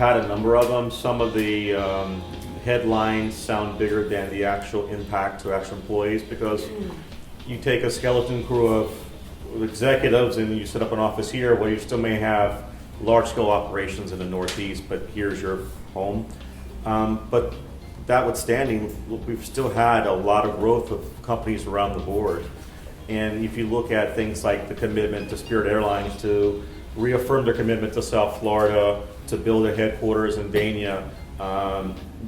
had a number of them. Some of the headlines sound bigger than the actual impact to actual employees, because you take a skeleton crew of executives and you set up an office here where you still may have large-scale operations in the Northeast, but here's your home. But that withstanding, we've still had a lot of growth of companies around the board. And if you look at things like the commitment to Spirit Airlines to reaffirm their commitment to South Florida, to build a headquarters in Dania,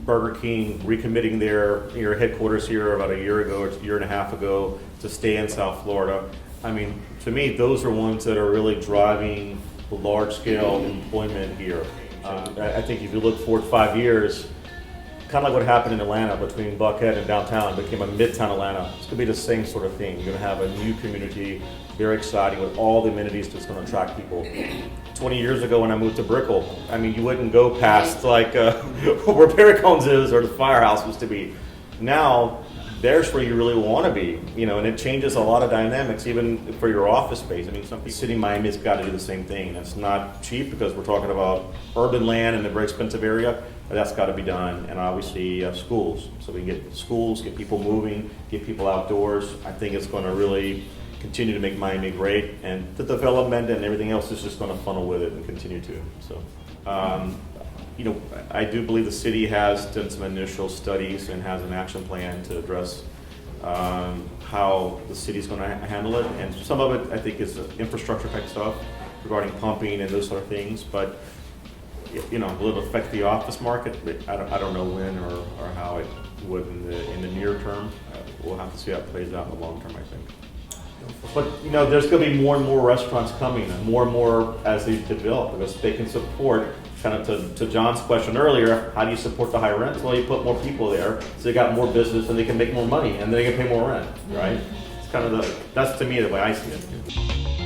Burger King recommitting their headquarters here about a year ago or a year and a half ago to stay in South Florida. I mean, to me, those are ones that are really driving the large-scale employment here. I think if you look forward 5 years, kind of like what happened in Atlanta between Buckhead and downtown, became a midtown Atlanta. It's going to be the same sort of thing. You're going to have a new community, very exciting, with all the amenities that's going to attract people. 20 years ago when I moved to Brickell, I mean, you wouldn't go past like where Perry Cones is or the firehouse used to be. Now, there's where you really want to be, and it changes a lot of dynamics, even for your office space. I mean, some city in Miami's got to do the same thing. It's not cheap because we're talking about urban land in a very expensive area, but that's got to be done. And obviously schools, so we can get schools, get people moving, get people outdoors. I think it's going to really continue to make Miami great, and the development and everything else is just going to funnel with it and continue to. So, I do believe the city has done some initial studies and has an action plan to address how the city's going to handle it, and some of it I think is infrastructure type stuff regarding pumping and those sort of things. But will it affect the office market? I don't know when or how it would in the near term. We'll have to see how it plays out in the long term, I think. But there's going to be more and more restaurants coming, and more as they develop, because they can support. Kind of to John's question earlier, how do you support the high rents? Well, you put more people there, so they got more business, and they can make more money, and they can pay more rent, right? It's kind of that's to me the way I see it.